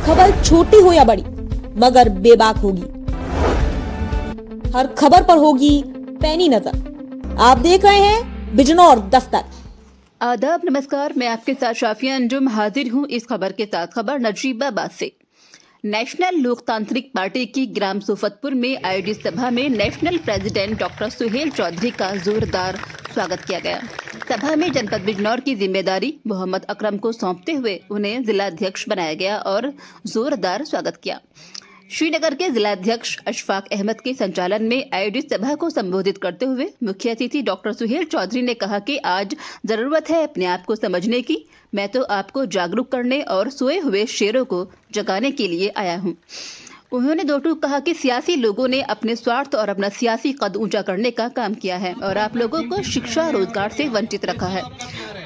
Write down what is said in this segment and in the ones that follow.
खबर छोटी हो या बड़ी मगर बेबाक होगी। हर खबर पर होगी पैनी नजर। आप देख रहे हैं बिजनौर दस्तक। आदाब, नमस्कार। मैं आपके साथ शाफिया अंजुम हाजिर हूं इस खबर के साथ। खबर नजीबाबाद से। नेशनल लोकतांत्रिक पार्टी की ग्राम सोफतपुर में आयोजित सभा में national president doctor Suhail Chaudhary का जोरदार स्वागत किया गया। सभा में जनपद बिजनौर की जिम्मेदारी मोहम्मद अकरम को सौंपते हुए उन्हें जिलाध्यक्ष बनाया गया और जोरदार स्वागत किया। श्रीनगर के जिलाध्यक्ष अशफाक अहमद के संचालन में आयोजित सभा को संबोधित करते हुए मुख्य अतिथि डॉक्टर सुहेल चौधरी ने कहा कि आज जरूरत है अपने आप को समझने की। मैं तो आपको जागरूक करने और सोए हुए शेरों को जगाने के लिए आया हूं। उन्होंने दो टूक कहा कि सियासी लोगों ने अपने स्वार्थ और अपना सियासी कद ऊंचा करने का काम किया है और आप लोगों को शिक्षा रोजगार से वंचित रखा है।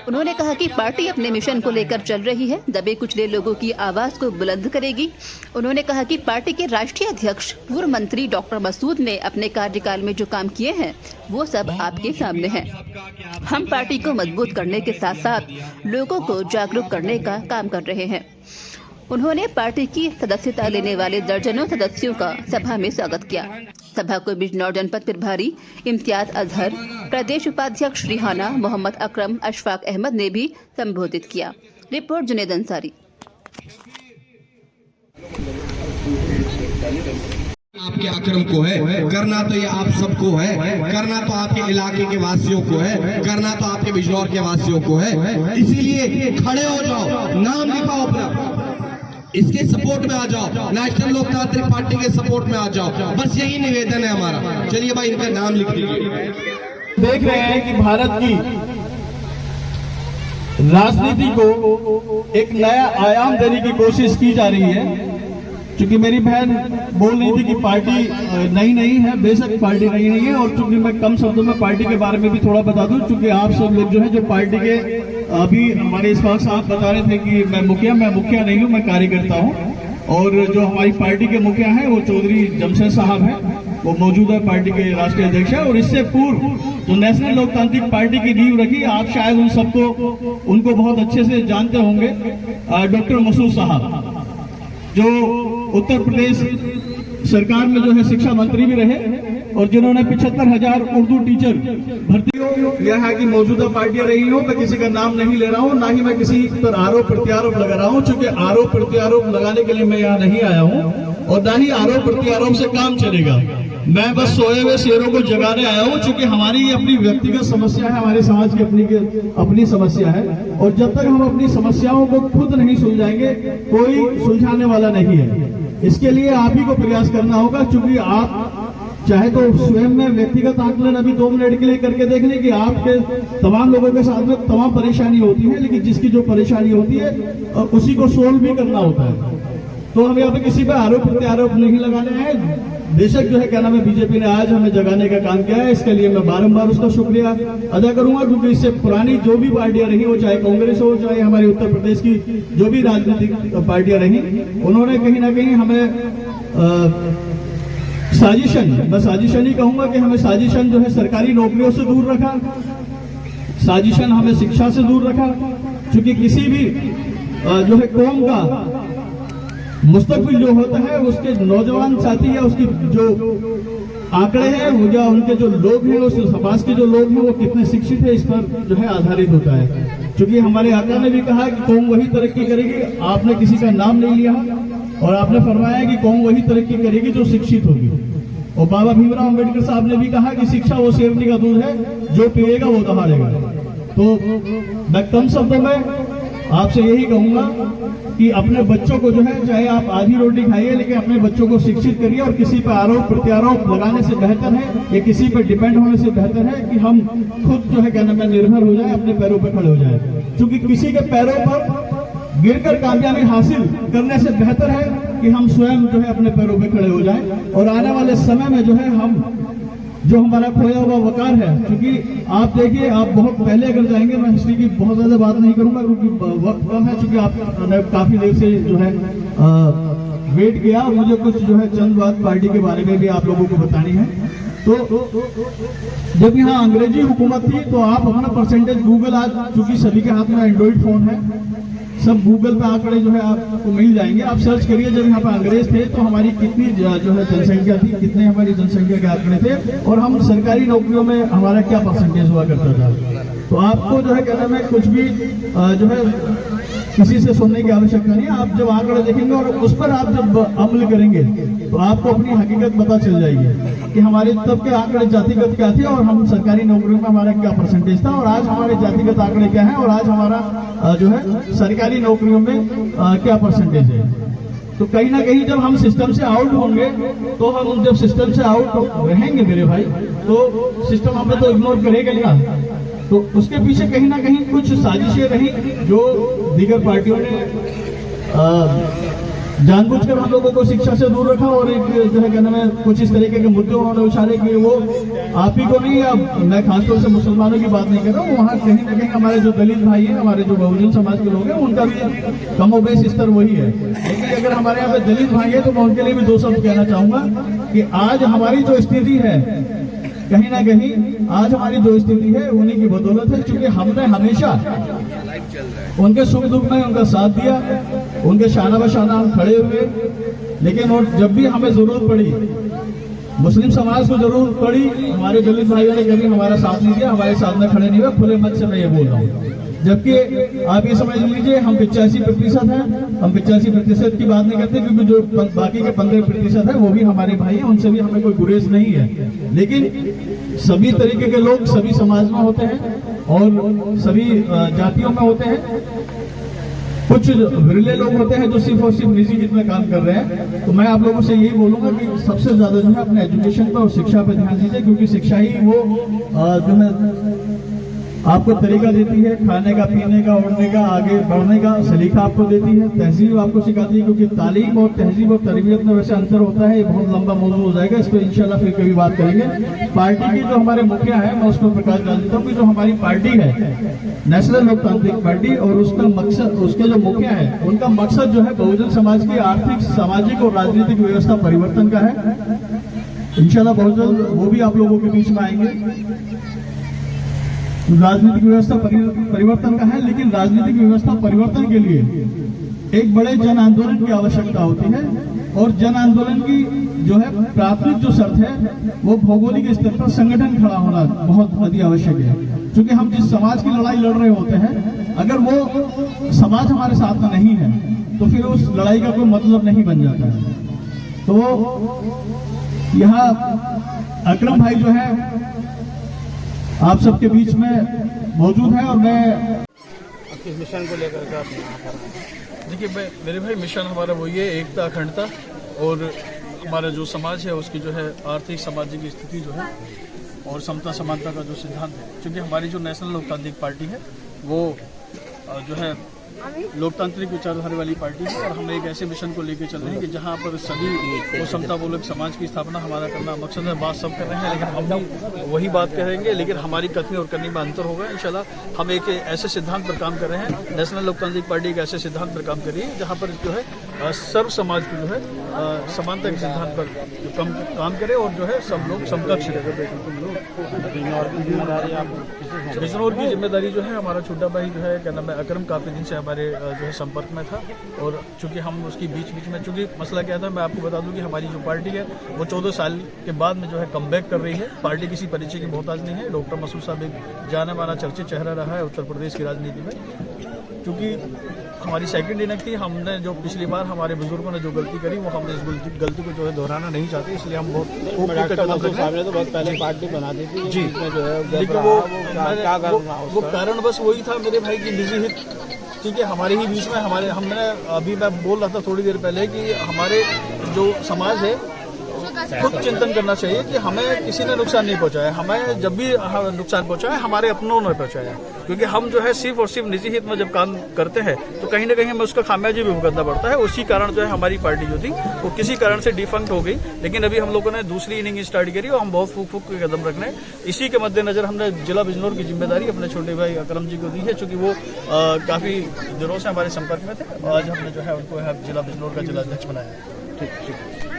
उन्होंने कहा कि पार्टी अपने मिशन को लेकर चल रही है, दबे कुचले लोगों की आवाज को बुलंद करेगी। उन्होंने कहा कि पार्टी के राष्ट्रीय अध्यक्ष पूर्व मंत्री डॉक्टर मसूद ने अपने कार्यकाल में जो काम किए हैं वो सब आपके सामने है। हम पार्टी को मजबूत करने के साथ साथ लोगों को जागरूक करने का काम कर रहे हैं। उन्होंने पार्टी की सदस्यता लेने वाले दर्जनों सदस्यों का सभा में स्वागत किया। सभा को बिजनौर जनपद प्रभारी इम्तियाज अजहर, प्रदेश उपाध्यक्ष रिहाना, मोहम्मद अकरम, अशफाक अहमद ने भी संबोधित किया। रिपोर्ट जुनेद अंसारी। आपके अकरम को है करना, तो ये आप सबको है करना, तो आपके इलाके के वासियों को है करना, तो आपके बिजनौर के वासियों को है। इसीलिए खड़े हो जाओ, नाम लिखाओ अपना, इसके सपोर्ट में आ जाओ, नेशनल लोकतांत्रिक पार्टी के सपोर्ट में आ जाओ। बस यही निवेदन है हमारा। चलिए भाई, इनका नाम लिख लीजिए। देख रहे हैं कि भारत की राजनीति को एक नया आयाम देने की कोशिश की जा रही है। क्योंकि मेरी बहन बोल रही थी कि पार्टी नई नहीं है, बेशक पार्टी नई नहीं है। और चूंकि मैं कम शब्दों में पार्टी के बारे में भी थोड़ा बता दूं, क्योंकि आप सब लोग जो है जो पार्टी के अभी हमारे इस्फाक साहब बता रहे थे कि मैं मुखिया नहीं हूं, मैं कार्यकर्ता हूं। और जो हमारी पार्टी के मुखिया हैं वो चौधरी जमशेद साहब हैं, वो मौजूदा पार्टी के राष्ट्रीय अध्यक्ष है। और इससे पूर्व जो नेशनल लोकतांत्रिक पार्टी की नींव रखी, आप शायद उन सबको उनको बहुत अच्छे से जानते होंगे, डॉक्टर मसूद साहब, जो उत्तर प्रदेश सरकार में जो है शिक्षा मंत्री भी रहे और जिन्होंने 75,000 उर्दू टीचर भर्ती हो। यह है कि मौजूदा पार्टियां रही हो, मैं किसी का नाम नहीं ले रहा हूं, ना ही मैं किसी पर आरोप प्रत्यारोप लगा रहा हूं। चूंकि आरोप प्रत्यारोप लगाने के लिए मैं यहाँ नहीं आया हूं और ना ही आरोप प्रत्यारोप से काम चलेगा। मैं बस सोए हुए शेरों को जगाने आया हूं। चूंकि हमारी अपनी व्यक्तिगत समस्या है, हमारे समाज की अपनी समस्या है, और जब तक हम अपनी समस्याओं को खुद नहीं सुलझाएंगे कोई सुलझाने वाला नहीं है। इसके लिए आप ही को प्रयास करना होगा। चूंकि आप चाहे तो स्वयं में व्यक्तिगत आंकलन अभी 2 मिनट के लिए करके देख लें कि आपके तमाम लोगों के साथ में तमाम परेशानी होती है, लेकिन जिसकी जो परेशानी होती है उसी को सोल्व भी करना होता है। तो हम यहाँ पे किसी पे आरोप प्रत्यारोप नहीं लगाने हैं। बेशक जो है क्या नाम है, बीजेपी ने आज हमें जगाने का काम किया है, इसके लिए मैं बारंबार उसका शुक्रिया अदा करूंगा। क्योंकि इससे पुरानी जो भी पार्टियां रही, वो चाहे कांग्रेस हो, चाहे हमारे उत्तर प्रदेश की जो भी राजनीतिक पार्टियां रही, उन्होंने कहीं ना कहीं हमें मैं साजिशन ही कहूंगा कि हमें साजिशन जो है सरकारी नौकरियों से दूर रखा, साजिशन हमें शिक्षा से दूर रखा। क्योंकि किसी भी जो है कौम का मुस्तकबिल जो होता है, उसके नौजवान साथी या उसकी जो आंकड़े हैं, वो या उनके जो लोग हैं, उस समाज के जो लोग हैं वो कितने शिक्षित है, इस पर जो है आधारित होता है। क्योंकि हमारे आका ने भी कहा कि कौम वही तरक्की करेगी, आपने किसी का नाम नहीं लिया और आपने फरमाया कि कौम वही तरक्की करेगी जो शिक्षित होगी। और बाबा भीमराव अम्बेडकर साहब ने भी कहा कि शिक्षा वो शेरनी का दूध है, जो पिएगा वो दहाड़ेगा। तो मैं कम शब्दों में आपसे यही कहूंगा कि अपने बच्चों को जो है, चाहे आप आधी रोटी खाइए, लेकिन अपने बच्चों को शिक्षित करिए। और किसी पर आरोप प्रत्यारोप लगाने से बेहतर है, या किसी पर डिपेंड होने से बेहतर है कि हम खुद जो है क्या नाम है निर्भर हो जाए, अपने पैरों पर खड़े हो जाए। क्योंकि किसी के पैरों पर गिरकर कामयाबी हासिल करने से बेहतर है कि हम स्वयं जो है अपने पैरों पर खड़े हो जाएं। और आने वाले समय में जो है हम जो हमारा खोया हुआ वकार है, क्योंकि आप देखिए, आप बहुत पहले अगर जाएंगे, मैं हिस्ट्री की बहुत ज्यादा बात नहीं करूंगा क्योंकि वक्त कम है। चूंकि आपने काफी देर से जो है वेट किया, मुझे कुछ जो है चंद बात पार्टी के बारे में भी आप लोगों को बतानी है। तो जब यहाँ अंग्रेजी हुकूमत थी तो आप अपना परसेंटेज गूगल, आज चूंकि सभी के हाथ में एंड्रॉइड फोन है, सब गूगल पे आंकड़े जो है आपको मिल जाएंगे। आप सर्च करिए, जब यहाँ पे अंग्रेज थे तो हमारी कितनी जो है जनसंख्या थी, कितने हमारी जनसंख्या के आंकड़े थे और हम सरकारी नौकरियों में हमारा क्या परसेंटेज हुआ करता था। तो आपको जो है कहना है कुछ भी जो है किसी से सुनने की आवश्यकता नहीं है। आप जब आंकड़े देखेंगे और उस पर आप जब अमल करेंगे तो आपको अपनी हकीकत पता चल जाएगी कि हमारे तब के आंकड़े जातिगत क्या थे और हम सरकारी नौकरियों में हमारा क्या परसेंटेज था और आज हमारे जातिगत आंकड़े क्या है और आज हमारा जो है सरकारी नौकरियों में क्या परसेंटेज है। तो कहीं ना कहीं जब हम सिस्टम से आउट होंगे तो हम जब सिस्टम से आउट रहेंगे मेरे भाई, तो सिस्टम हमें तो इग्नोर करेगा ना। तो उसके पीछे कहीं ना कहीं कुछ साजिशें रही जो दीगर पार्टियों ने जानबूझकर हम लोगों को शिक्षा से दूर रखा और एक जो है कहना में कुछ इस तरीके के मुद्दे उन्होंने उछाले कि वो आप ही को नहीं, अब मैं खासतौर से मुसलमानों की बात नहीं कर रहा हूँ, वहाँ कहीं ना कहीं हमारे जो दलित भाई हैं, हमारे जो बहुजन समाज के लोग हैं, उनका भी कमोबेश स्तर वही है। लेकिन अगर हमारे यहाँ पे दलित भाई है तो मैं उनके लिए भी दो शब्द कहना चाहूंगा कि आज हमारी जो स्थिति है, कहीं ना कहीं आज हमारी जो स्थिति है उन्हीं की बदौलत है, क्योंकि हमने हमेशा उनके सुख दुख में उनका साथ दिया, उनके शाना बशाना हम खड़े हुए। लेकिन और जब भी हमें जरूरत पड़ी, मुस्लिम समाज को जरूरत पड़ी, हमारे दलित भाइयों ने कभी हमारा साथ नहीं दिया, हमारे साथ में खड़े नहीं हुए। खुले मत से मैं ये बोल रहा हूँ। जबकि आप ये समझ लीजिए हम 85% हैं, हम 85% की बात नहीं करते, क्योंकि जो बाकी के 15% है वो भी हमारे भाई हैं, उनसे भी हमें कोई गुरेज नहीं है। लेकिन सभी तरीके के लोग सभी समाज में होते हैं और सभी जातियों में होते हैं। कुछ विरले लोग होते हैं जो सिर्फ और सिर्फ निजी हित में काम कर रहे हैं। तो मैं आप लोगों से यही बोलूंगा कि सबसे ज्यादा जो है अपने एजुकेशन पर और शिक्षा पर ध्यान दीजिए, क्योंकि शिक्षा ही वो जो है आपको तरीका देती है खाने का, पीने का, उड़ने का, आगे बढ़ने का सलीका आपको देती है, तहजीब आपको सिखाती है। क्योंकि तालीम और तहजीब और तरबियत में वैसे अंतर होता है, ये बहुत लंबा मौजूद हो जाएगा, इस पर इंशाल्लाह फिर कभी बात करेंगे। पार्टी की जो हमारे मुखिया है, मैं उसको प्रकाश डाल देता हूँ कि जो हमारी पार्टी है नेशनल लोकतांत्रिक पार्टी, और उसका मकसद, उसके जो मुखिया है उनका मकसद जो है बहुजन समाज की आर्थिक, सामाजिक और राजनीतिक व्यवस्था परिवर्तन का है। इंशाल्लाह बहुत जल्द वो भी आप लोगों के बीच में आएंगे। राजनीतिक व्यवस्था परिवर्तन का है, लेकिन राजनीतिक व्यवस्था परिवर्तन के लिए एक बड़े जन आंदोलन की आवश्यकता होती है। और जन आंदोलन की जो है प्राथमिक जो शर्त है वो भौगोलिक स्तर पर संगठन खड़ा होना बहुत अधिक आवश्यक है। क्योंकि हम जिस समाज की लड़ाई लड़ रहे होते हैं, अगर वो समाज हमारे साथ में नहीं है तो फिर उस लड़ाई का कोई मतलब नहीं बन जाता है। तो यहाँ अकरम भाई जो है आप सबके बीच में मौजूद है और मैं किस मिशन को लेकर के देखिए, मेरे भाई मिशन हमारा वही है, एकता, अखंडता और हमारा जो समाज है उसकी जो है आर्थिक सामाजिक स्थिति जो है और समता समानता का जो सिद्धांत है। क्योंकि हमारी जो नेशनल लोकतांत्रिक पार्टी है वो जो है लोकतांत्रिक विचारधारा वाली पार्टी है और हम एक ऐसे मिशन को लेकर चल रहे हैं कि जहां पर सभी वो समतामूलक समाज की स्थापना हमारा करना मकसद है। बात सब कर रहे हैं, लेकिन हम भी वही बात करेंगे, लेकिन हमारी कथनी और करनी में अंतर होगा। इंशाल्लाह हम एक ऐसे सिद्धांत पर काम कर रहे हैं, नेशनल लोकतांत्रिक पार्टी एक ऐसे सिद्धांत पर काम कर रही है जहाँ पर जो है सर्व समाज की जो है समानता के सिद्धांत पर काम करे और जो है सब लोग समकक्ष बिजनौर की जिम्मेदारी जो है हमारा छोटा भाई जो है क्या नाम है अकरम काफी दिन से हमारे जो है संपर्क में था। और चूंकि हम उसकी बीच में चूंकि मसला क्या था, मैं आपको बता दूं कि हमारी जो पार्टी है वो 14 साल के बाद में जो है कमबैक कर रही है। पार्टी किसी परिचय की मोहताज नहीं है। डॉक्टर मसूद साहब एक जाना माना चर्चित चेहरा रहा है उत्तर प्रदेश की राजनीति में। क्योंकि हमारी सेकंड इनिंग थी, हमने जो पिछली बार हमारे बुजुर्गों ने जो गलती करी वो हम इस गलती को जो है दोहराना नहीं चाहते, इसलिए हम बहुत साहब ने तो बहुत पहले पार्टी बना दी थी जी, लेकिन वो कारण बस वही था मेरे भाई की निजी हित। ठीक है, हमारे ही बीच में हमने अभी मैं बोल रहा था थोड़ी देर पहले कि हमारे जो समाज है खुद चिंतन करना चाहिए कि हमें किसी ने नुकसान नहीं पहुंचाया। हमें जब भी नुकसान पहुंचाया हमारे अपनों ने पहुंचाया, क्योंकि हम जो है सिर्फ और सिर्फ निजी हित में जब काम करते हैं तो कहीं ना कहीं हमें उसका खामियाजी भी भुगतना पड़ता है। उसी कारण जो है हमारी पार्टी जो थी वो किसी कारण से डिफंक्ट हो गई, लेकिन अभी हम लोगों ने दूसरी इनिंग स्टार्ट करी और हम बहुत फूक के कदम रख रहे हैं। इसी के मद्देनजर हमने जिला बिजनौर की जिम्मेदारी अपने छोटे भाई अकरम जी को दी है, चूंकि वो काफी दिनों से हमारे संपर्क में थे। आज हमने जो है उनको जिला बिजनौर का जिला अध्यक्ष बनाया। ठीक,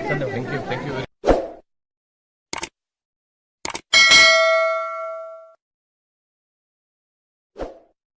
धन्यवाद। Thank you.